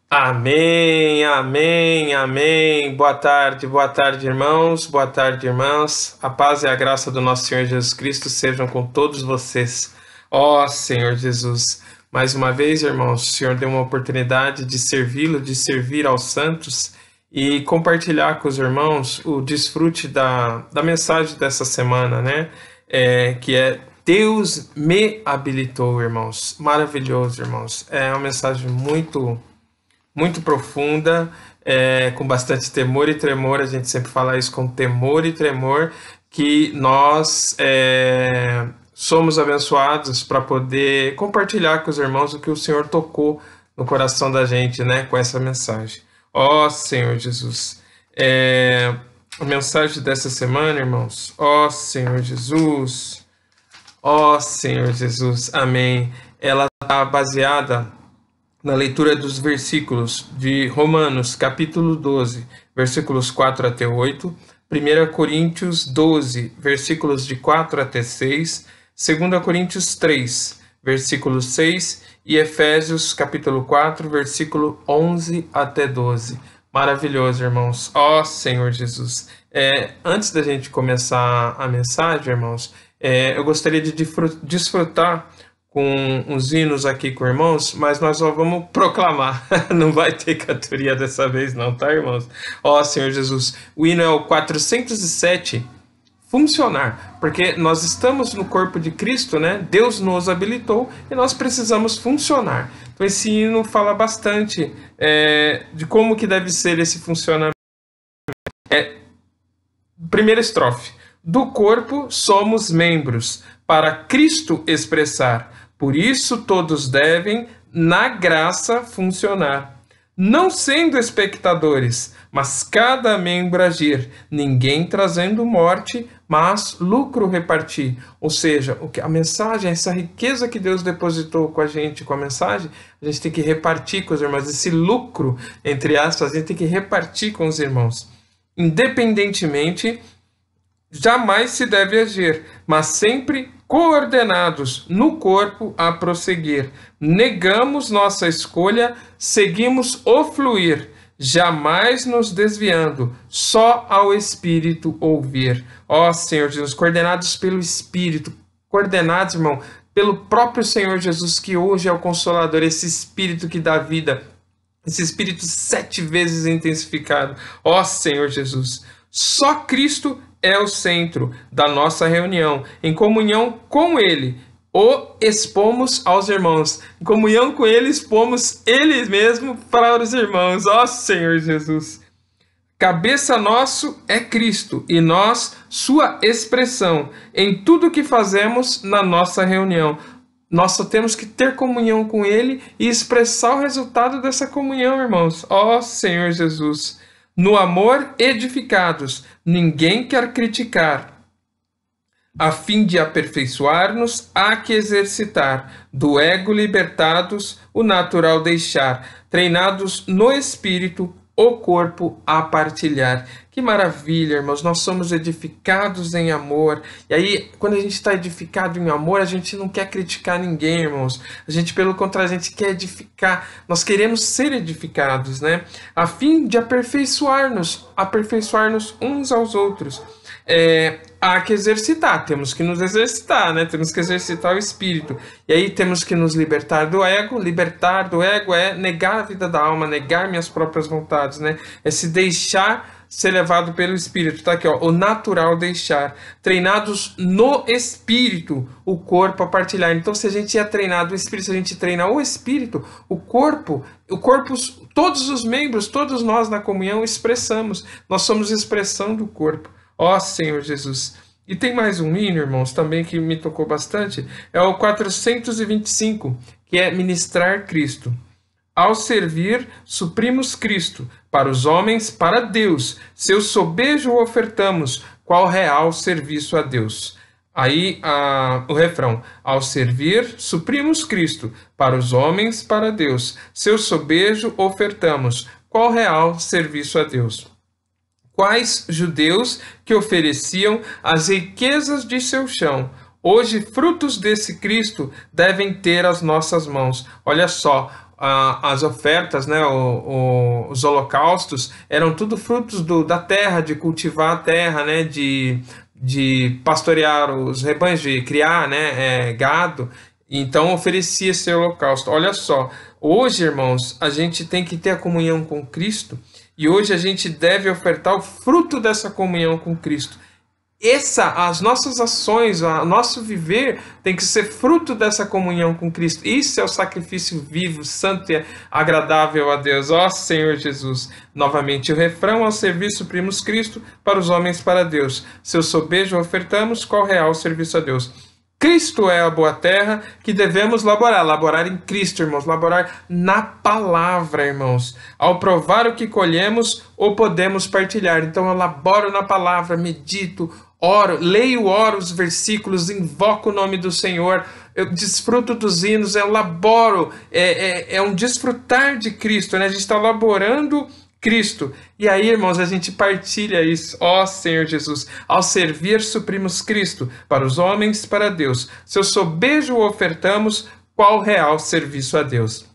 Amém, amém, amém. Boa tarde, irmãos, boa tarde, irmãs. A paz e a graça do nosso Senhor Jesus Cristo sejam com todos vocês. Ó Senhor Jesus, mais uma vez, irmãos, o Senhor deu uma oportunidade de servi-lo, de servir aos santos e compartilhar com os irmãos o desfrute da mensagem dessa semana, né? Que é Deus me habilitou, irmãos. Maravilhoso, irmãos. É uma mensagem muito profunda, com bastante temor e tremor. A gente sempre fala isso, com temor e tremor, que nós somos abençoados para poder compartilhar com os irmãos o que o Senhor tocou no coração da gente, né, com essa mensagem. Ó Senhor Jesus, a mensagem dessa semana, irmãos, ó Senhor Jesus, amém. Ela está baseada na leitura dos versículos de Romanos, capítulo 12, versículos 4 até 8, 1 Coríntios 12, versículos de 4 até 6, 2 Coríntios 3, versículo 6 e Efésios, capítulo 4, versículo 11 até 12. Maravilhoso, irmãos. Ó Senhor Jesus. Antes da gente começar a mensagem, irmãos, eu gostaria de desfrutar com uns hinos aqui com irmãos, mas nós só vamos proclamar. Não vai ter cantoria dessa vez não, tá, irmãos? Ó Senhor Jesus, o hino é o 407, funcionar, porque nós estamos no corpo de Cristo, né? Deus nos habilitou e nós precisamos funcionar. Então esse hino fala bastante de como que deve ser esse funcionamento. Primeira estrofe. Do corpo somos membros, para Cristo expressar. Por isso todos devem, na graça, funcionar. Não sendo espectadores, mas cada membro agir, ninguém trazendo morte, mas lucro repartir. Ou seja, a mensagem, essa riqueza que Deus depositou com a gente, com a mensagem, a gente tem que repartir com os irmãos. Esse lucro, entre aspas, a gente tem que repartir com os irmãos. Independentemente, jamais se deve agir, mas sempre coordenados no corpo a prosseguir. Negamos nossa escolha, seguimos o fluir, jamais nos desviando, só ao Espírito ouvir. Ó Senhor Jesus, coordenados pelo Espírito, coordenados, irmão, pelo próprio Senhor Jesus, que hoje é o Consolador, esse Espírito que dá vida, esse Espírito 7 vezes intensificado. Ó Senhor Jesus, só Cristo é o centro da nossa reunião. Em comunhão com Ele, o expomos aos irmãos. Em comunhão com Ele, expomos Ele mesmo para os irmãos. Ó Senhor Jesus! Cabeça nosso é Cristo e nós, sua expressão em tudo que fazemos na nossa reunião. Nós só temos que ter comunhão com Ele e expressar o resultado dessa comunhão, irmãos. Ó Senhor Jesus! No amor edificados, ninguém quer criticar. A fim de aperfeiçoar-nos, há que exercitar. Do ego libertados, o natural deixar. Treinados no espírito, o corpo a partilhar. Que maravilha, irmãos, nós somos edificados em amor. E aí, quando a gente está edificado em amor, a gente não quer criticar ninguém, irmãos. A gente, pelo contrário, a gente quer edificar. Nós queremos ser edificados, né? A fim de aperfeiçoar-nos uns aos outros. Há que exercitar, temos que nos exercitar, né? Temos que exercitar o espírito. E aí temos que nos libertar do ego. Libertar do ego é negar a vida da alma, negar minhas próprias vontades, né? É se deixar ser levado pelo Espírito. Tá aqui, ó, o natural deixar. Treinados no Espírito, o corpo a partilhar. Então, se a gente é treinado no Espírito, se a gente treina o Espírito, o corpo, todos os membros, todos nós na comunhão expressamos. Nós somos expressão do corpo. Ó Senhor Jesus. E tem mais um hino, irmãos, também que me tocou bastante. É o 425, que é ministrar Cristo. Ao servir, suprimos Cristo, para os homens, para Deus. Seu sobejo ofertamos, qual real serviço a Deus. Aí o refrão. Ao servir, suprimos Cristo, para os homens, para Deus. Seu sobejo ofertamos, qual real serviço a Deus. Quais judeus que ofereciam as riquezas de seu chão, hoje frutos desse Cristo devem ter as nossas mãos. Olha só, as ofertas, né, os holocaustos, eram tudo frutos da terra, de cultivar a terra, né, de pastorear os rebanhos, de criar, né, gado. Então oferecia esse holocausto. Olha só, hoje, irmãos, a gente tem que ter a comunhão com Cristo, e hoje a gente deve ofertar o fruto dessa comunhão com Cristo. As nossas ações, o nosso viver tem que ser fruto dessa comunhão com Cristo. Isso é o sacrifício vivo, santo e agradável a Deus. Ó Senhor Jesus. Novamente o refrão: ao serviço suprimos Cristo, para os homens para Deus. Seu sobejo ofertamos, qual real serviço a Deus. Cristo é a boa terra que devemos laborar em Cristo, irmãos, laborar na palavra, irmãos. Ao provar o que colhemos, ou podemos partilhar. Então eu laboro na palavra, medito, oro, oro os versículos, invoco o nome do Senhor, eu desfruto dos hinos, eu laboro, é um desfrutar de Cristo, né? A gente está laborando Cristo. E aí, irmãos, a gente partilha isso. Ó Senhor Jesus, ao servir suprimos Cristo, para os homens, para Deus. Seu sobejo ofertamos, qual real serviço a Deus.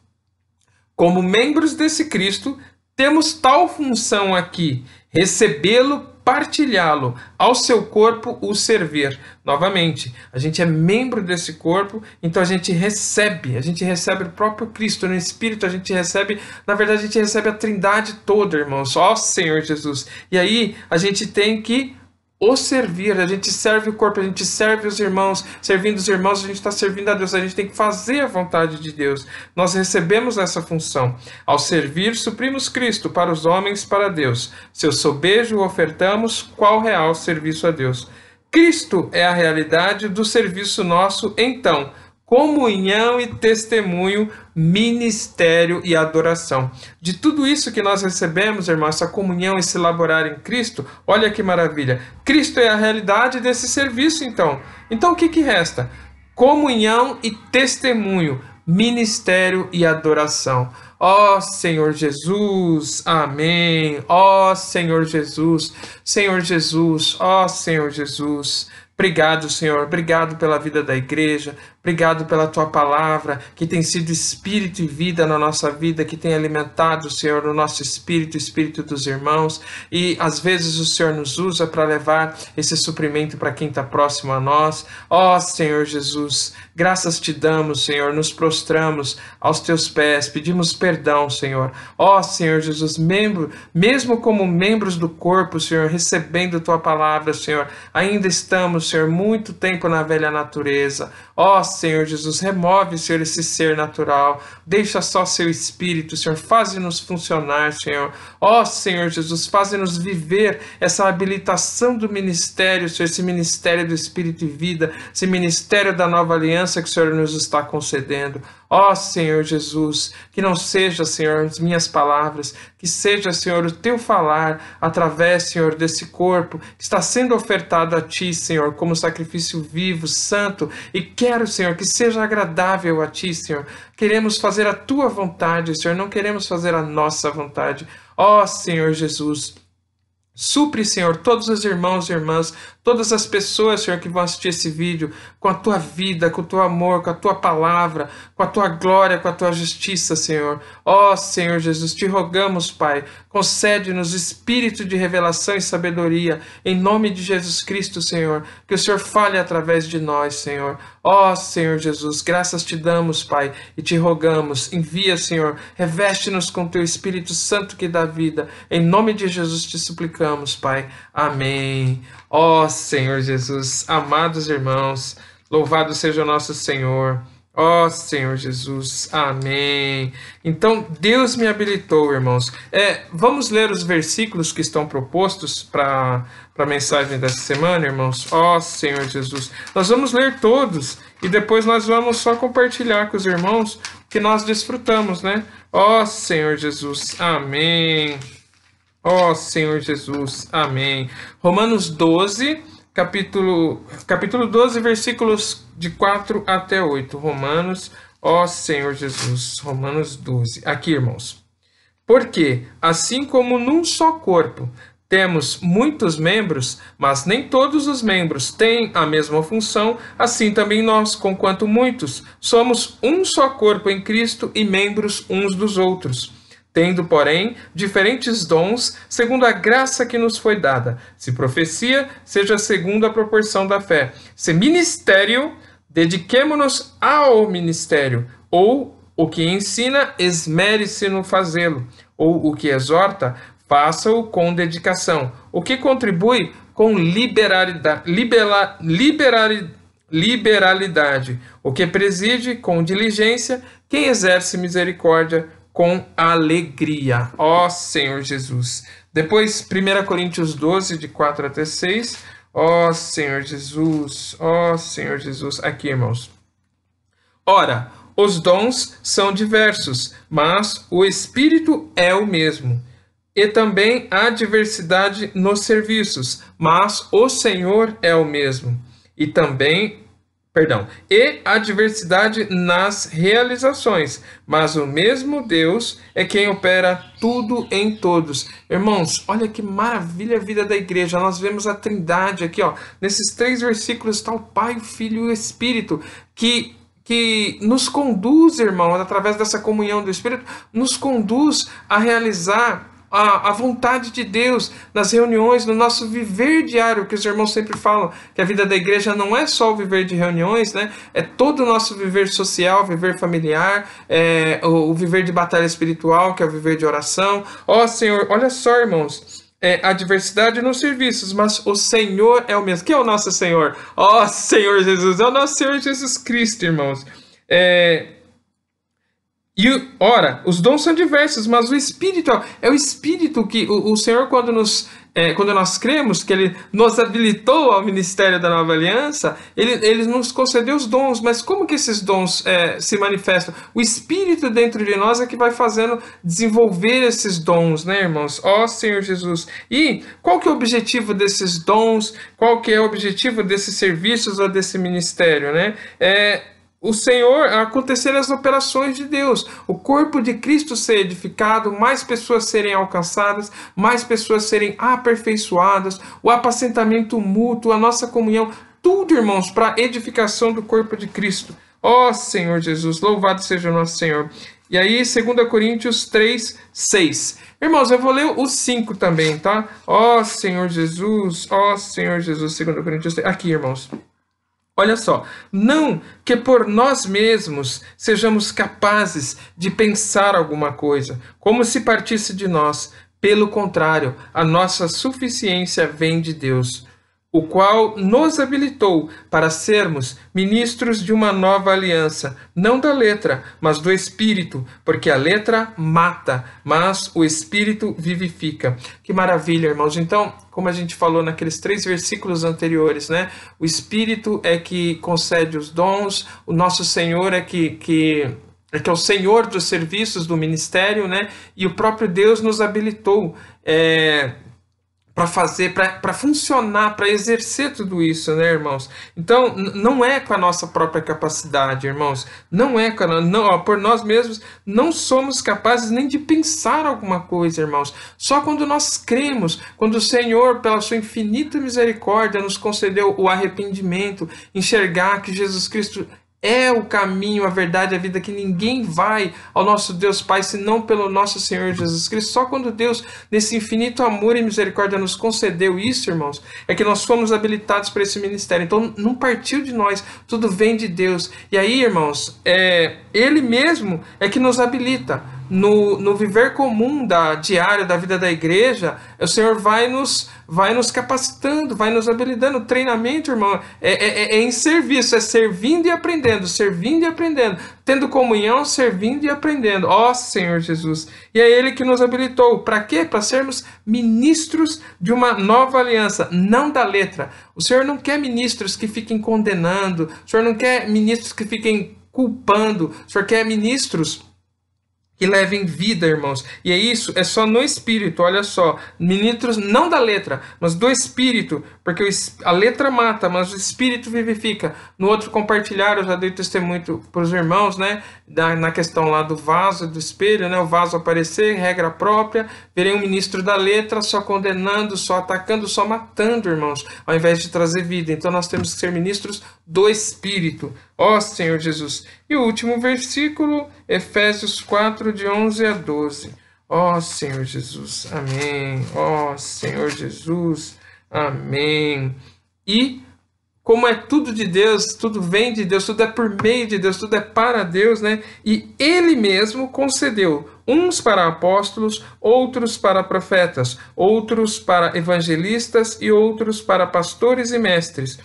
Como membros desse Cristo, temos tal função aqui: recebê-lo, partilhá-lo, ao seu corpo o servir. Novamente, a gente é membro desse corpo, então a gente recebe o próprio Cristo no Espírito, a gente recebe, na verdade, a gente recebe a Trindade toda, irmãos, ó Senhor Jesus. E aí, a gente tem que o servir, a gente serve o corpo, a gente serve os irmãos, servindo os irmãos, a gente está servindo a Deus, a gente tem que fazer a vontade de Deus. Nós recebemos essa função. Ao servir, suprimos Cristo, para os homens, para Deus. Seu sobejo ofertamos, qual real serviço a Deus. Cristo é a realidade do serviço nosso, então, comunhão e testemunho, ministério e adoração. De tudo isso que nós recebemos, irmão, essa comunhão, esse laborar em Cristo, olha que maravilha. Cristo é a realidade desse serviço, então. Então o que resta? Comunhão e testemunho, ministério e adoração. Ó Senhor Jesus, amém. Ó Senhor Jesus, Senhor Jesus, ó Senhor Jesus. Obrigado, Senhor, obrigado pela vida da igreja, obrigado pela Tua palavra, que tem sido espírito e vida na nossa vida, que tem alimentado, Senhor, o nosso espírito, o espírito dos irmãos, e às vezes o Senhor nos usa para levar esse suprimento para quem está próximo a nós. Ó Senhor Jesus, graças te damos, Senhor, nos prostramos aos Teus pés, pedimos perdão, Senhor. Ó Senhor Jesus, mesmo como membros do corpo, Senhor, recebendo Tua palavra, Senhor, ainda estamos, Senhor, muito tempo na velha natureza. Ó Senhor Jesus, remove, Senhor, esse ser natural, deixa só seu espírito, Senhor, faze-nos funcionar, Senhor. Ó Senhor Jesus, faze-nos viver essa habilitação do ministério, Senhor, esse ministério do Espírito e vida, esse ministério da nova aliança que o Senhor nos está concedendo. Ó Senhor Jesus, que não seja, Senhor, as minhas palavras, que seja, Senhor, o Teu falar através, Senhor, desse corpo que está sendo ofertado a Ti, Senhor, como sacrifício vivo, santo, e quero, Senhor, que seja agradável a Ti, Senhor. Queremos fazer a Tua vontade, Senhor, não queremos fazer a nossa vontade. Ó Senhor Jesus, supre, Senhor, todos os irmãos e irmãs, todas as pessoas, Senhor, que vão assistir esse vídeo, com a Tua vida, com o Teu amor, com a Tua palavra, com a Tua glória, com a Tua justiça, Senhor. Ó Senhor Jesus, te rogamos, Pai, concede-nos espírito de revelação e sabedoria, em nome de Jesus Cristo, Senhor, que o Senhor fale através de nós, Senhor. Ó Senhor Jesus, graças te damos, Pai, e te rogamos, envia, Senhor, reveste-nos com Teu Espírito Santo que dá vida, em nome de Jesus te suplicamos, Pai. Amém. Ó Senhor Jesus, amados irmãos, louvado seja o nosso Senhor. Ó Senhor Jesus, amém. Então, Deus me habilitou, irmãos. Vamos ler os versículos que estão propostos para a mensagem dessa semana, irmãos. Ó Senhor Jesus, nós vamos ler todos e depois nós vamos só compartilhar com os irmãos que nós desfrutamos, né? Ó Senhor Jesus, amém. Ó Senhor Jesus, amém. Romanos 12, capítulo 12, versículos de 4 até 8. Romanos, ó Senhor Jesus, Romanos 12. Aqui, irmãos. Porque, assim como num só corpo temos muitos membros, mas nem todos os membros têm a mesma função, assim também nós, conquanto muitos, somos um só corpo em Cristo e membros uns dos outros. Tendo, porém, diferentes dons, segundo a graça que nos foi dada. Se profecia, seja segundo a proporção da fé. Se ministério, dediquemo-nos ao ministério. Ou o que ensina, esmere-se no fazê-lo. Ou o que exorta, faça-o com dedicação. O que contribui, com liberalidade. O que preside, com diligência. Quem exerce misericórdia, com alegria. Ó Senhor Jesus. Depois, 1 Coríntios 12, de 4 até 6. Ó Senhor Jesus. Ó Senhor Jesus. Aqui, irmãos. Ora, os dons são diversos, mas o Espírito é o mesmo. E também há diversidade nos serviços, mas o Senhor é o mesmo. E a diversidade nas realizações, mas o mesmo Deus é quem opera tudo em todos. Irmãos, olha que maravilha a vida da igreja. Nós vemos a Trindade aqui, ó. Nesses 3 versículos está o Pai, o Filho e o Espírito, que nos conduz, irmão, através dessa comunhão do Espírito, nos conduz a realizar a vontade de Deus nas reuniões, no nosso viver diário, que os irmãos sempre falam, que a vida da igreja não é só o viver de reuniões, né? É todo o nosso viver social, viver familiar, o viver de batalha espiritual, que é o viver de oração. Ó Senhor, olha só, irmãos, a diversidade nos serviços, mas o Senhor é o mesmo. Quem é o nosso Senhor? Ó Senhor Jesus, é o nosso Senhor Jesus Cristo, irmãos. Ora, os dons são diversos, mas o Espírito é o Espírito que o Senhor, quando nós cremos que Ele nos habilitou ao ministério da nova aliança, Ele nos concedeu os dons. Mas como que esses dons se manifestam? O Espírito dentro de nós é que vai fazendo desenvolver esses dons, né, irmãos? Ó Senhor Jesus. E qual que é o objetivo desses dons? Qual que é o objetivo desses serviços ou desse ministério, né? O Senhor, acontecer as operações de Deus, o corpo de Cristo ser edificado, mais pessoas serem alcançadas, mais pessoas serem aperfeiçoadas, o apacentamento mútuo, a nossa comunhão, tudo, irmãos, para a edificação do corpo de Cristo. Ó Senhor Jesus, louvado seja o nosso Senhor. E aí, 2 Coríntios 3, 6. Irmãos, eu vou ler o 5 também, tá? Ó Senhor Jesus, 2 Coríntios 3. Aqui, irmãos. Olha só, não que por nós mesmos sejamos capazes de pensar alguma coisa, como se partisse de nós. Pelo contrário, a nossa suficiência vem de Deus, o qual nos habilitou para sermos ministros de uma nova aliança, não da letra, mas do Espírito, porque a letra mata, mas o Espírito vivifica. Que maravilha, irmãos. Então, como a gente falou naqueles 3 versículos anteriores, né? O Espírito é que concede os dons, o nosso Senhor é é o Senhor dos serviços do ministério, né? E o próprio Deus nos habilitou para funcionar, para exercer tudo isso, né, irmãos? Então, não é com a nossa própria capacidade, irmãos. Não é por nós mesmos, não somos capazes nem de pensar alguma coisa, irmãos. Só quando nós cremos, quando o Senhor, pela sua infinita misericórdia, nos concedeu o arrependimento, enxergar que Jesus Cristo é o caminho, a verdade, a vida, que ninguém vai ao nosso Deus Pai senão pelo nosso Senhor Jesus Cristo. Só quando Deus, nesse infinito amor e misericórdia, nos concedeu isso, irmãos, é que nós fomos habilitados para esse ministério. Então, não partiu de nós, tudo vem de Deus. E aí, irmãos, Ele mesmo é que nos habilita. No viver comum diário da vida da igreja, o Senhor vai nos capacitando, vai nos habilitando. O treinamento, irmão, é em serviço, é servindo e aprendendo, tendo comunhão, servindo e aprendendo. Ó Senhor Jesus. E é Ele que nos habilitou. Para quê? Para sermos ministros de uma nova aliança, não da letra. O Senhor não quer ministros que fiquem condenando, o Senhor não quer ministros que fiquem culpando, o Senhor quer ministros que levem vida, irmãos. E é isso, é só no Espírito, olha só. Ministros não da letra, mas do Espírito, porque a letra mata, mas o Espírito vivifica. No outro compartilhar, eu já dei testemunho para os irmãos, né? Na questão lá do vaso, do espelho, né? O vaso aparecer, regra própria. Verei um ministro da letra só condenando, só atacando, só matando, irmãos, ao invés de trazer vida. Então nós temos que ser ministros do Espírito. Ó Senhor Jesus. E o último versículo, Efésios 4, de 11 a 12. Ó Senhor Jesus. Amém. Ó Senhor Jesus. Amém. E como é tudo de Deus, tudo vem de Deus, tudo é por meio de Deus, tudo é para Deus, né? E Ele mesmo concedeu uns para apóstolos, outros para profetas, outros para evangelistas e outros para pastores e mestres,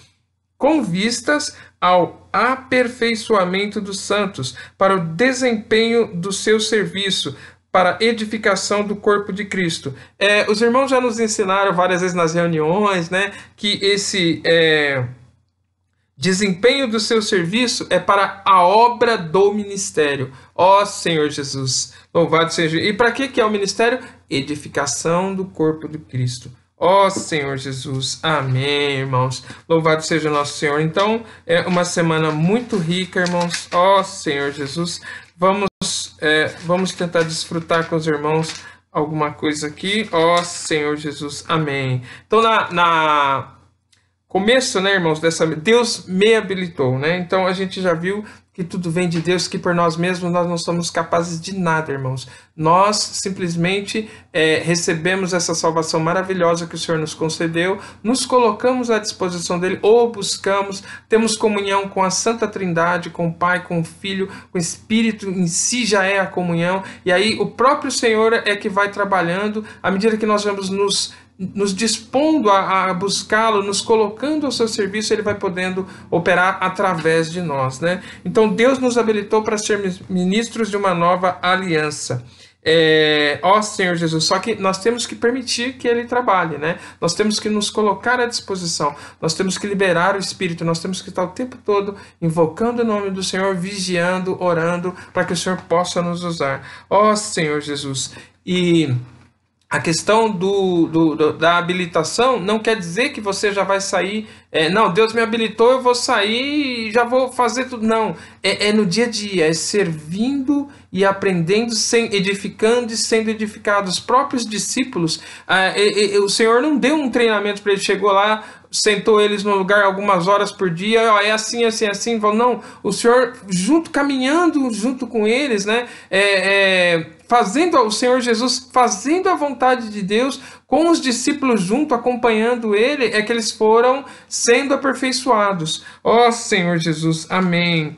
com vistas ao aperfeiçoamento dos santos, para o desempenho do seu serviço, para a edificação do corpo de Cristo. Os irmãos já nos ensinaram várias vezes nas reuniões, né, que esse desempenho do seu serviço é para a obra do ministério. Ó Senhor Jesus, louvado seja. E para que é o ministério? Edificação do corpo de Cristo. Ó Senhor Jesus, amém, irmãos. Louvado seja o nosso Senhor. Então, é uma semana muito rica, irmãos. Ó Senhor Jesus, vamos tentar desfrutar com os irmãos alguma coisa aqui. Ó Senhor Jesus, amém. Então, na começo, né, irmãos, Deus me habilitou, né? Então, a gente já viu que tudo vem de Deus, que por nós mesmos nós não somos capazes de nada, irmãos. Nós simplesmente recebemos essa salvação maravilhosa que o Senhor nos concedeu, nos colocamos à disposição dele, ou buscamos, temos comunhão com a Santa Trindade, com o Pai, com o Filho, com o Espírito, em si já é a comunhão, e aí o próprio Senhor é que vai trabalhando, à medida que nós vamos nos dispondo a buscá-lo, nos colocando ao seu serviço, ele vai podendo operar através de nós, né? Então Deus nos habilitou para sermos ministros de uma nova aliança. Ó Senhor Jesus, só que nós temos que permitir que ele trabalhe, né? Nós temos que nos colocar à disposição, nós temos que liberar o Espírito, nós temos que estar o tempo todo invocando o nome do Senhor, vigiando, orando, para que o Senhor possa nos usar. Ó Senhor Jesus. E a questão da habilitação não quer dizer que você já vai sair, não, Deus me habilitou, eu vou sair e já vou fazer tudo. Não, é no dia a dia, é servindo e aprendendo, edificando e sendo edificado. Os próprios discípulos, o Senhor não deu um treinamento para eles, chegou lá, sentou eles no lugar algumas horas por dia, ó, é assim, assim, assim. Não, o Senhor, caminhando junto com eles, né, fazendo o Senhor Jesus, fazendo a vontade de Deus, com os discípulos junto, acompanhando ele, é que eles foram sendo aperfeiçoados. Ó Senhor Jesus, amém.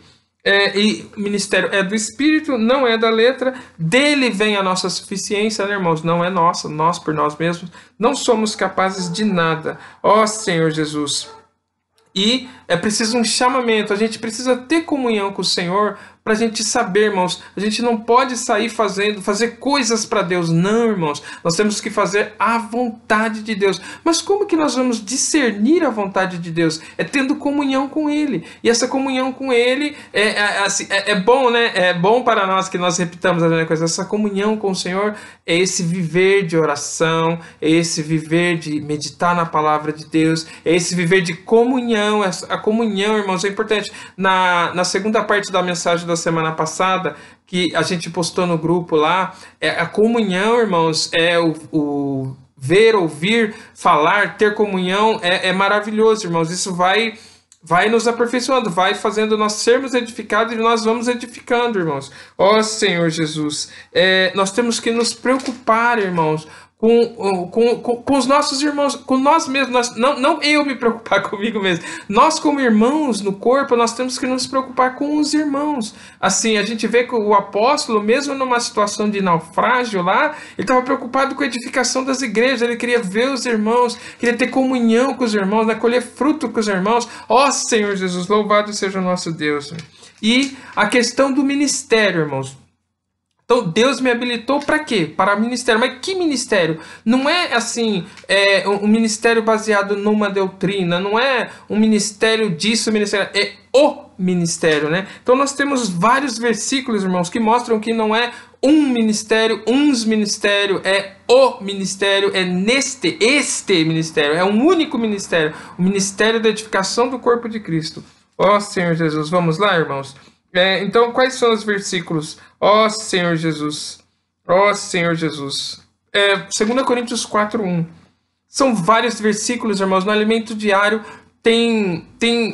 E o ministério é do Espírito, não é da letra, dele vem a nossa suficiência, né, irmãos? Não é nossa, nós por nós mesmos não somos capazes de nada. Ó Senhor Jesus. E é preciso um chamamento, a gente precisa ter comunhão com o Senhor para a gente saber, irmãos, a gente não pode sair fazer coisas para Deus, não, irmãos, nós temos que fazer a vontade de Deus. Mas como que nós vamos discernir a vontade de Deus? É tendo comunhão com Ele, e essa comunhão com Ele é bom, né? É bom para nós que nós repitamos a mesma coisa. Essa comunhão com o Senhor é esse viver de oração, é esse viver de meditar na palavra de Deus, é esse viver de comunhão. A comunhão, irmãos, é importante. Na segunda parte da mensagem da semana passada, que a gente postou no grupo lá, a comunhão, irmãos, o ver, ouvir, falar, ter comunhão, é maravilhoso, irmãos. Isso vai nos aperfeiçoando, vai fazendo nós sermos edificados, e nós vamos edificando, irmãos. Ó Senhor Jesus, nós temos que nos preocupar, irmãos, com os nossos irmãos, com nós mesmos. Não eu me preocupar comigo mesmo. Nós, como irmãos no corpo, nós temos que nos preocupar com os irmãos. Assim, a gente vê que o apóstolo, mesmo numa situação de naufrágio lá, ele estava preocupado com a edificação das igrejas. Ele queria ver os irmãos, queria ter comunhão com os irmãos, né? Colher fruto com os irmãos. Ó Senhor Jesus, louvado seja o nosso Deus. E a questão do ministério, irmãos. Então, Deus me habilitou para quê? Para ministério. Mas que ministério? Não é assim, um ministério baseado numa doutrina, não é um ministério disso, é o ministério, né? Então, nós temos vários versículos, irmãos, que mostram que não é um ministério, uns ministério, é o ministério, é este ministério, é um único ministério, o ministério da edificação do corpo de Cristo. Ó Senhor Jesus, vamos lá, irmãos? Então, quais são os versículos? Ó Senhor Jesus, ó Senhor Jesus. 2 Coríntios 4:1. São vários versículos, irmãos, no alimento diário. Tem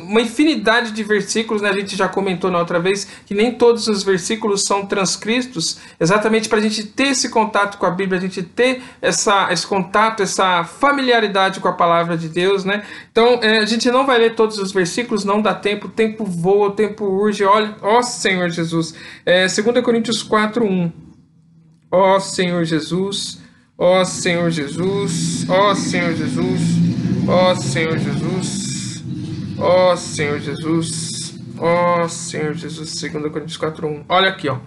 uma infinidade de versículos, né? A gente já comentou na outra vez que nem todos os versículos são transcritos, exatamente para a gente ter esse contato com a Bíblia, a gente ter esse contato, essa familiaridade com a palavra de Deus, né? Então, a gente não vai ler todos os versículos, não dá tempo, o tempo voa, o tempo urge. Olha, ó Senhor Jesus, 2 Coríntios 4:1. Ó Senhor Jesus, ó Senhor Jesus, ó Senhor Jesus, ó Senhor Jesus. Ó Senhor Jesus, ó Senhor Jesus, 2 Coríntios 4:1. Olha aqui, ó.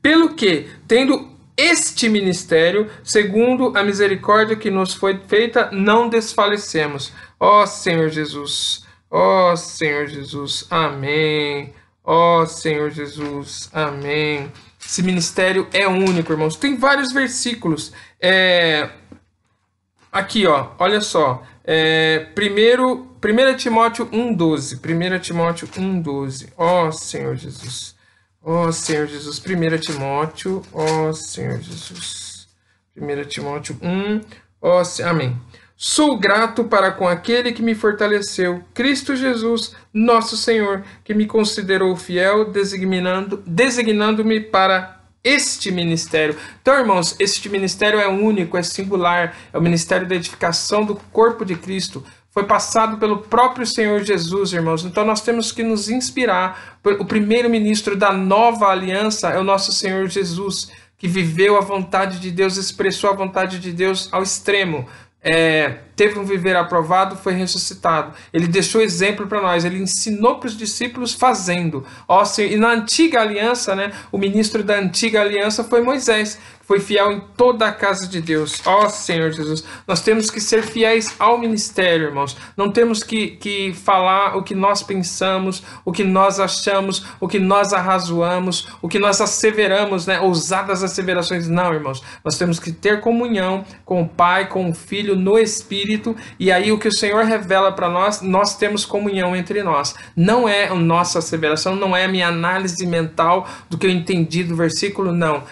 Pelo que, tendo este ministério, segundo a misericórdia que nos foi feita, não desfalecemos. Ó Senhor Jesus, ó Senhor Jesus, amém. Ó Senhor Jesus, amém. Esse ministério é único, irmãos. Tem vários versículos. Aqui, ó, olha só. 1 Timóteo 1:12. 1 Timóteo 1:12. Ó Senhor Jesus. Ó Senhor Jesus. 1 Timóteo. Ó Senhor Jesus. 1 Timóteo 1. Amém. Sou grato para com aquele que me fortaleceu, Cristo Jesus, nosso Senhor, que me considerou fiel, designando-me para este ministério. Então, irmãos, este ministério é único, é singular, é o ministério da edificação do corpo de Cristo. Foi passado pelo próprio Senhor Jesus, irmãos. Então, nós temos que nos inspirar. O primeiro ministro da nova aliança é o nosso Senhor Jesus, que viveu a vontade de Deus, expressou a vontade de Deus ao extremo. Teve um viver aprovado, foi ressuscitado. Ele deixou exemplo para nós, ele ensinou para os discípulos fazendo. E na antiga aliança, né, o ministro da antiga aliança foi Moisés, que foi fiel em toda a casa de Deus. Ó Senhor Jesus, nós temos que ser fiéis ao ministério, irmãos. Não temos que falar o que nós pensamos, o que nós achamos, o que nós arrazoamos, o que nós asseveramos, né, ousadas asseverações. Não, irmãos, nós temos que ter comunhão com o Pai, com o Filho, no Espírito. E aí o que o Senhor revela para nós, nós temos comunhão entre nós. Não é a nossa asseveração, não é a minha análise mental do que eu entendi do versículo, não.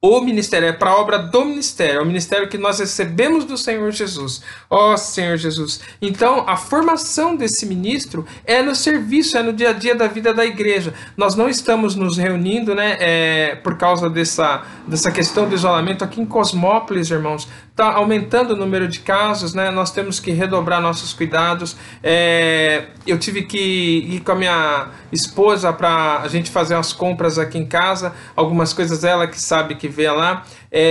O ministério, é para a obra do ministério, é o ministério que nós recebemos do Senhor Jesus. Ó Senhor Jesus. Então, a formação desse ministro é no serviço, é no dia a dia da vida da igreja. Nós não estamos nos reunindo, né, por causa dessa questão do isolamento. Aqui em Cosmópolis, irmãos, está aumentando o número de casos, né? Nós temos que redobrar nossos cuidados. Eu tive que ir com a minha esposa para a gente fazer umas compras aqui em casa, algumas coisas ela que sabe que vê lá.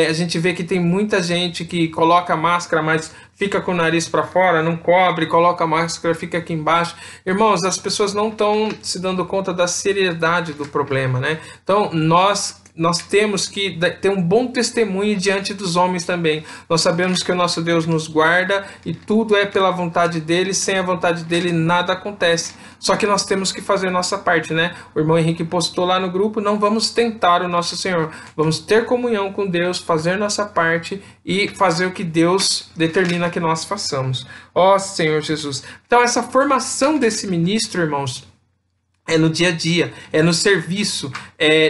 A gente vê que tem muita gente que coloca máscara, mas fica com o nariz para fora, não cobre, coloca a máscara, fica aqui embaixo. Irmãos, as pessoas não estão se dando conta da seriedade do problema, né? Então, nós temos que ter um bom testemunho diante dos homens também. Nós sabemos que o nosso Deus nos guarda e tudo é pela vontade dele, sem a vontade dele nada acontece. Só que nós temos que fazer nossa parte, né? O irmão Henrique postou lá no grupo, não vamos tentar o nosso Senhor. Vamos ter comunhão com Deus, fazer nossa parte e fazer o que Deus determina que nós façamos. Ó Senhor Jesus. Então essa formação desse ministro, irmãos, é no dia a dia, é no serviço,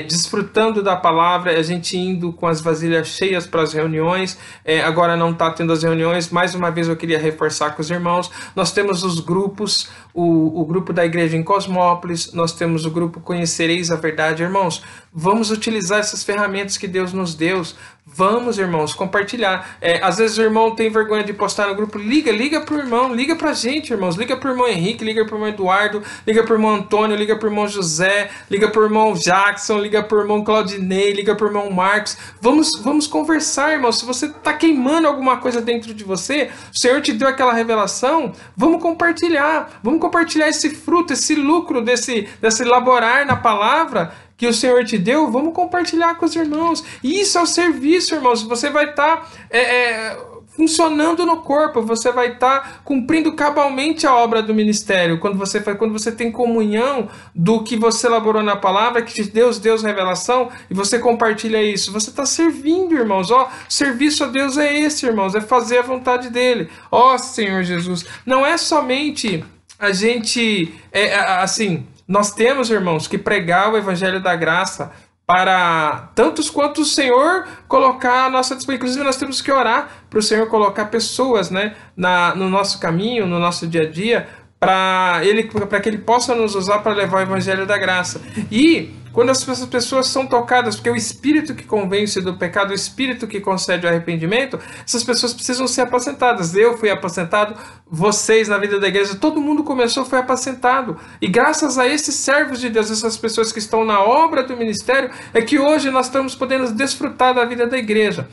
desfrutando da palavra, a gente indo com as vasilhas cheias para as reuniões. Agora não está tendo as reuniões, mais uma vez eu queria reforçar com os irmãos. Nós temos os grupos, o grupo da igreja em Cosmópolis, nós temos o grupo Conhecereis a Verdade. Irmãos, vamos utilizar essas ferramentas que Deus nos deu. Vamos, irmãos, compartilhar. Às vezes o irmão tem vergonha de postar no grupo. Liga pro irmão, liga pra gente, irmãos. Liga pro irmão Henrique, liga pro irmão Eduardo, liga pro irmão Antônio, liga pro irmão José, liga pro irmão Jackson, liga pro irmão Claudinei, liga pro irmão Marcos. Vamos conversar, irmãos. Se você tá queimando alguma coisa dentro de você, o Senhor te deu aquela revelação, vamos compartilhar. Vamos compartilhar esse fruto, esse lucro desse laborar na palavra que o Senhor te deu, vamos compartilhar com os irmãos. E isso é o serviço, irmãos. Você vai estar funcionando no corpo, você vai estar cumprindo cabalmente a obra do ministério. Quando você tem comunhão do que você elaborou na palavra, que Deus deu revelação, e você compartilha isso, você está servindo, irmãos. Serviço a Deus é esse, irmãos, é fazer a vontade dele. Senhor Jesus, não é somente a gente, assim, nós temos, irmãos, que pregar o evangelho da graça para tantos quanto o Senhor colocar a nossa disposição. Inclusive, nós temos que orar para o Senhor colocar pessoas, né, no nosso caminho, no nosso dia a dia, para que Ele possa nos usar para levar o evangelho da graça. E quando as pessoas são tocadas, porque é o Espírito que convence do pecado, o Espírito que concede o arrependimento, essas pessoas precisam ser apacentadas. Eu fui apacentado, vocês na vida da igreja, todo mundo começou, foi apacentado. E graças a esses servos de Deus, essas pessoas que estão na obra do ministério, é que hoje nós estamos podendo desfrutar da vida da igreja.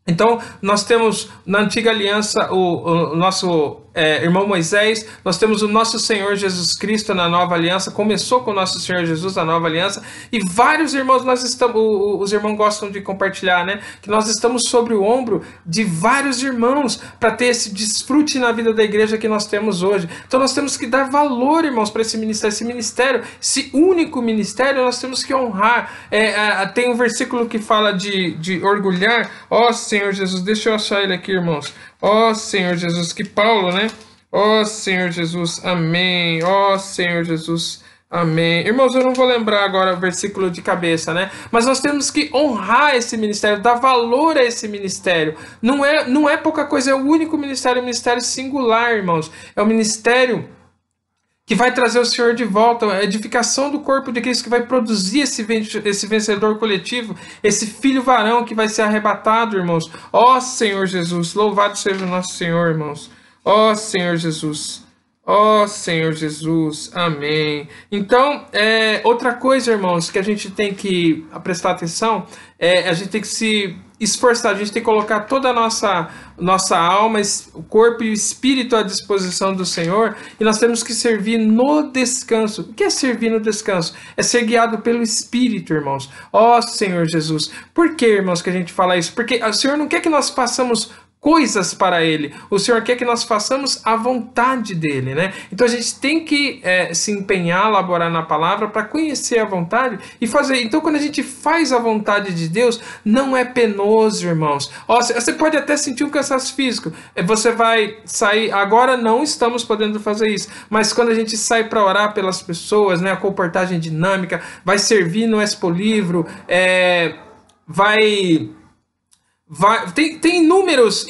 Então, nós temos na antiga aliança o nosso irmão Moisés, nós temos o nosso Senhor Jesus Cristo na nova aliança, começou com o nosso Senhor Jesus a nova aliança, e vários irmãos, os irmãos gostam de compartilhar, né, que nós estamos sobre o ombro de vários irmãos para ter esse desfrute na vida da igreja que nós temos hoje. Então nós temos que dar valor, irmãos, para esse ministério, esse único ministério, nós temos que honrar. Tem um versículo que fala de orgulhar. Senhor Jesus, deixa eu achar ele aqui, irmãos. Senhor Jesus, que Paulo, né? Senhor Jesus, amém. Senhor Jesus, amém. Irmãos, eu não vou lembrar agora o versículo de cabeça, né? Mas nós temos que honrar esse ministério, dar valor a esse ministério. Não é pouca coisa, é o único ministério, um ministério singular, irmãos. É o ministério que vai trazer o Senhor de volta, a edificação do corpo de Cristo, que vai produzir esse vencedor coletivo, esse filho varão que vai ser arrebatado, irmãos. Senhor Jesus, louvado seja o nosso Senhor, irmãos. Senhor Jesus. Senhor Jesus, amém. Então, outra coisa, irmãos, que a gente tem que prestar atenção, a gente tem que se esforçar, a gente tem que colocar toda a nossa alma, o corpo e o espírito à disposição do Senhor, e nós temos que servir no descanso. O que é servir no descanso? É ser guiado pelo Espírito, irmãos. Senhor Jesus. Por que, irmãos, que a gente fala isso? Porque o Senhor não quer que nós façamos coisas para Ele. O Senhor quer que nós façamos a vontade dEle, né? Então a gente tem que se empenhar, laborar na palavra para conhecer a vontade e fazer. Então quando a gente faz a vontade de Deus, não é penoso, irmãos. Você pode até sentir um cansaço físico. Você vai sair, agora não estamos podendo fazer isso, mas quando a gente sai para orar pelas pessoas, né, a comportagem dinâmica, vai servir no Expo Livro, tem inúmeras,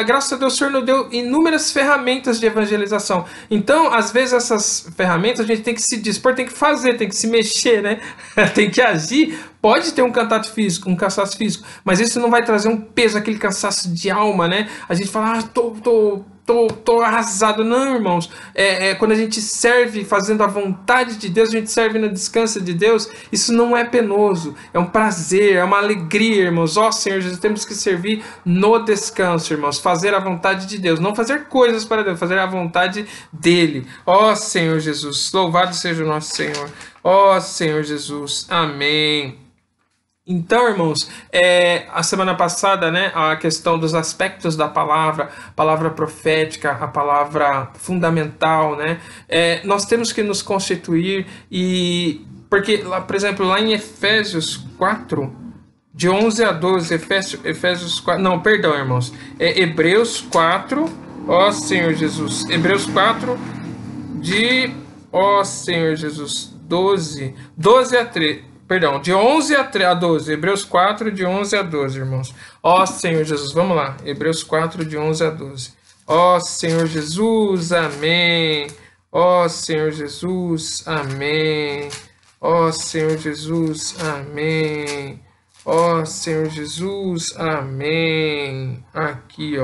graças a Deus o Senhor nos deu inúmeras ferramentas de evangelização. Então, às vezes essas ferramentas a gente tem que se dispor, tem que fazer, tem que se mexer, né? Tem que agir. Pode ter um cansaço físico, mas isso não vai trazer um peso, aquele cansaço de alma, né? A gente fala, tô arrasado. Não, irmãos. Quando a gente serve fazendo a vontade de Deus, a gente serve no descanso de Deus, isso não é penoso. É um prazer, é uma alegria, irmãos. Senhor Jesus, temos que servir no descanso, irmãos. Fazer a vontade de Deus. Não fazer coisas para Deus, fazer a vontade dEle. Senhor Jesus, louvado seja o nosso Senhor. Senhor Jesus, amém. Então, irmãos, a semana passada, né, a questão dos aspectos da palavra profética, a palavra fundamental, né, nós temos que nos constituir porque, por exemplo, lá em Efésios 4, de 11 a 12, Efésios 4, não, perdão, irmãos, Hebreus 4, Senhor Jesus, Hebreus 4, Senhor Jesus, 12 a 13, perdão, de 11 a 12, Hebreus 4, de 11 a 12, irmãos. Senhor Jesus, vamos lá, Hebreus 4, de 11 a 12. Senhor Jesus, amém. Senhor Jesus, amém. Senhor Jesus, amém. Senhor Jesus, amém. Aqui,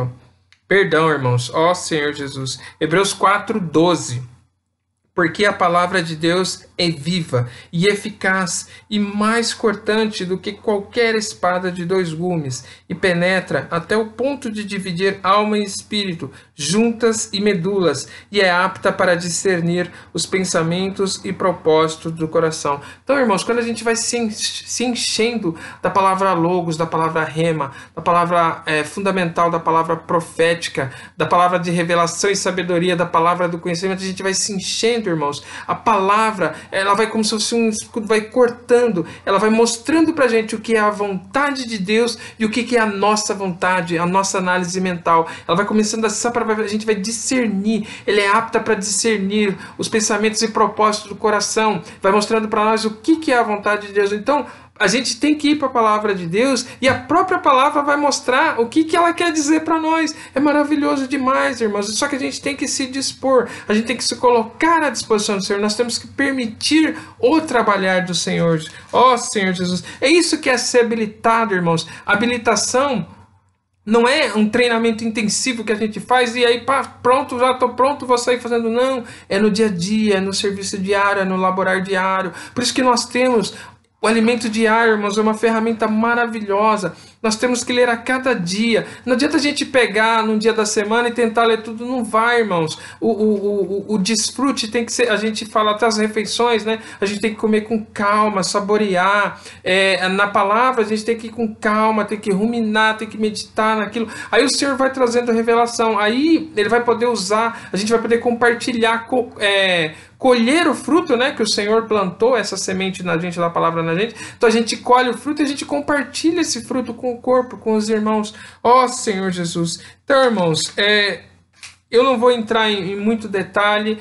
Perdão, irmãos. Senhor Jesus. Hebreus 4, 12. Porque a palavra de Deus é viva e eficaz e mais cortante do que qualquer espada de dois gumes, e penetra até o ponto de dividir alma e espírito, juntas e medulas, e é apta para discernir os pensamentos e propósitos do coração. Então, irmãos, quando a gente vai se enchendo da palavra logos, da palavra rema, da palavra fundamental, da palavra profética, da palavra de revelação e sabedoria, da palavra do conhecimento, a gente vai se enchendo, irmãos. A palavra, ela vai como se fosse um escudo, vai cortando, ela vai mostrando pra gente o que é a vontade de Deus e o que é a nossa vontade, a nossa análise mental. Ela vai começando a gente vai discernir, ela é apta para discernir os pensamentos e propósitos do coração, vai mostrando para nós o que é a vontade de Deus. Então, a gente tem que ir para a palavra de Deus e a própria palavra vai mostrar o que ela quer dizer para nós. É maravilhoso demais, irmãos. Só que a gente tem que se dispor, a gente tem que se colocar à disposição do Senhor. Nós temos que permitir o trabalhar do Senhor. Ó Senhor Jesus, é isso que é ser habilitado, irmãos. Habilitação não é um treinamento intensivo que a gente faz e aí pá, pronto, já estou pronto, vou sair fazendo. Não, é no dia a dia, é no serviço diário, é no laborar diário. Por isso que nós temos o alimento diário, irmãos, é uma ferramenta maravilhosa. Nós temos que ler a cada dia. Não adianta a gente pegar num dia da semana e tentar ler tudo. Não vai, irmãos. O desfrute tem que ser... A gente fala até as refeições, né? A gente tem que comer com calma, saborear. Na palavra, a gente tem que ir com calma, tem que ruminar, tem que meditar naquilo. Aí o Senhor vai trazendo revelação. Aí Ele vai poder usar, a gente vai poder compartilhar, colher o fruto, né, que o Senhor plantou, essa semente na gente, da palavra na gente. Então a gente colhe o fruto e a gente compartilha esse fruto com o corpo, com os irmãos. Ó Senhor Jesus. Então, irmãos, eu não vou entrar em muito detalhe.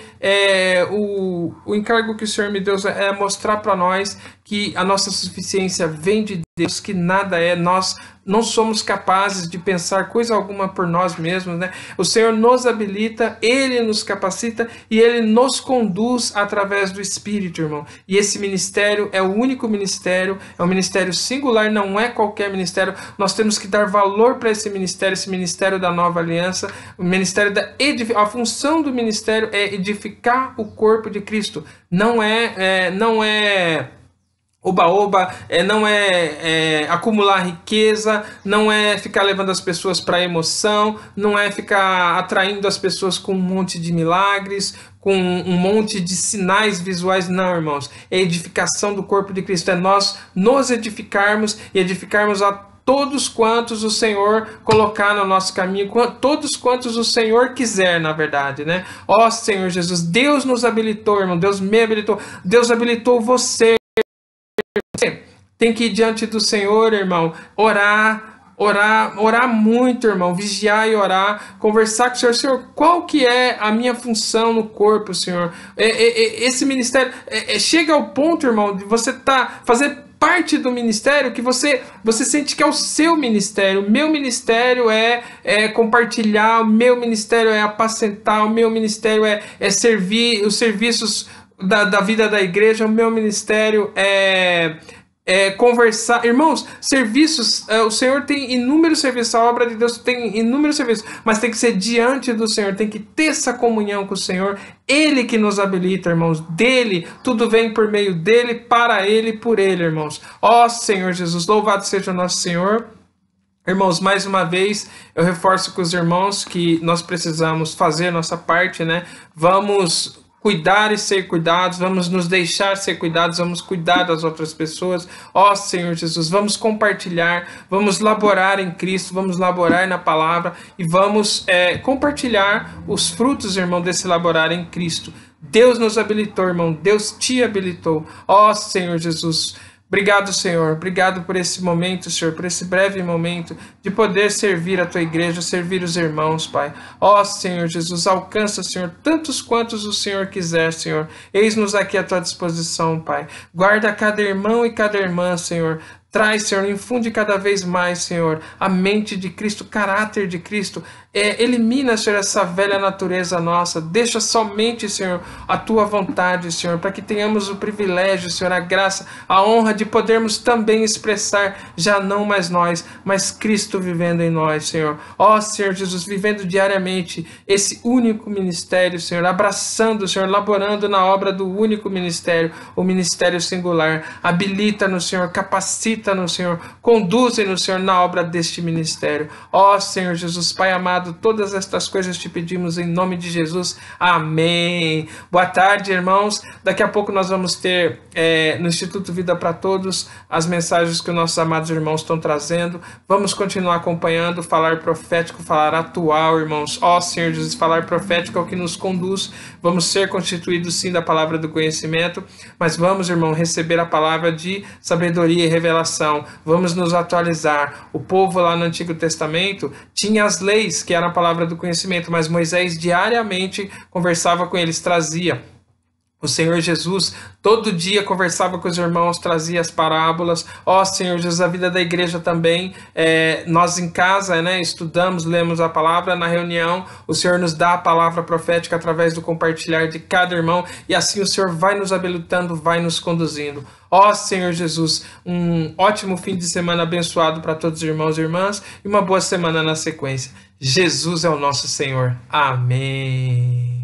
O encargo que o Senhor me deu é mostrar para nós que a nossa suficiência vem de Deus, que nada nós não somos capazes de pensar coisa alguma por nós mesmos, né? O Senhor nos habilita, Ele nos capacita e Ele nos conduz através do Espírito, irmão. E esse ministério é o único ministério, é um ministério singular, não é qualquer ministério. Nós temos que dar valor para esse ministério da nova aliança, o ministério da edificação. A função do ministério é edificar o corpo de Cristo. Não é oba-oba, não é acumular riqueza, não é ficar levando as pessoas para emoção, não é ficar atraindo as pessoas com um monte de milagres, com um monte de sinais visuais. Não, irmãos, é edificação do corpo de Cristo, é nós nos edificarmos e edificarmos a todos quantos o Senhor colocar no nosso caminho, todos quantos o Senhor quiser, na verdade, né? Ó Senhor Jesus, Deus nos habilitou, irmão, Deus me habilitou, Deus habilitou você. Tem que ir diante do Senhor, irmão, orar muito, irmão, vigiar e orar, conversar com o Senhor. Senhor, qual que é a minha função no corpo, Senhor? Esse ministério chega ao ponto, irmão, de você fazer parte do ministério que você sente que é o seu ministério. O meu ministério é compartilhar, o meu ministério é apacentar, o meu ministério é servir os serviços da vida da igreja, o meu ministério é conversar. Irmãos, serviços, o Senhor tem inúmeros serviços, a obra de Deus tem inúmeros serviços, mas tem que ser diante do Senhor, tem que ter essa comunhão com o Senhor. Ele que nos habilita, irmãos, dele, tudo vem por meio dele, para ele e por ele, irmãos. Ó Senhor Jesus, louvado seja o nosso Senhor. Irmãos, mais uma vez, eu reforço com os irmãos que nós precisamos fazer nossa parte, né? Vamos cuidar e ser cuidados, vamos nos deixar ser cuidados, vamos cuidar das outras pessoas. Ó Senhor Jesus, vamos compartilhar, vamos laborar em Cristo, vamos laborar na palavra e vamos compartilhar os frutos, irmão, desse laborar em Cristo. Deus nos habilitou, irmão, Deus te habilitou. Ó Senhor Jesus, obrigado, Senhor. Obrigado por esse momento, Senhor, por esse breve momento de poder servir a Tua igreja, servir os irmãos, Pai. Ó, Senhor Jesus, alcança, Senhor, tantos quantos o Senhor quiser, Senhor. Eis-nos aqui à Tua disposição, Pai. Guarda cada irmão e cada irmã, Senhor. Traz, Senhor, infunde cada vez mais, Senhor, a mente de Cristo, o caráter de Cristo. Elimina, Senhor, essa velha natureza nossa. Deixa somente, Senhor, a Tua vontade, Senhor, para que tenhamos o privilégio, Senhor, a graça, a honra de podermos também expressar, já não mais nós, mas Cristo vivendo em nós, Senhor. Ó, Senhor Jesus, vivendo diariamente esse único ministério, Senhor, abraçando, Senhor, laborando na obra do único ministério, o ministério singular. Habilita-nos, Senhor, capacita-nos, Senhor, conduze-nos, Senhor, na obra deste ministério. Ó, Senhor Jesus, Pai amado, todas estas coisas te pedimos em nome de Jesus. Amém. Boa tarde, irmãos. Daqui a pouco nós vamos ter no Instituto Vida para Todos as mensagens que os nossos amados irmãos estão trazendo. Vamos continuar acompanhando, falar profético, falar atual, irmãos. Ó, Senhor Jesus, falar profético é o que nos conduz. Vamos ser constituídos sim da palavra do conhecimento, mas vamos, irmão, receber a palavra de sabedoria e revelação. Vamos nos atualizar. O povo lá no Antigo Testamento tinha as leis, que era a palavra do conhecimento, mas Moisés diariamente conversava com eles, trazia. O Senhor Jesus todo dia conversava com os irmãos, trazia as parábolas. Ó, Senhor Jesus, a vida da igreja também, nós em casa, estudamos, lemos a palavra. Na reunião, o Senhor nos dá a palavra profética através do compartilhar de cada irmão, e assim o Senhor vai nos habilitando, vai nos conduzindo. Ó, Senhor Jesus, um ótimo fim de semana abençoado para todos os irmãos e irmãs, e uma boa semana na sequência. Jesus é o nosso Senhor. Amém.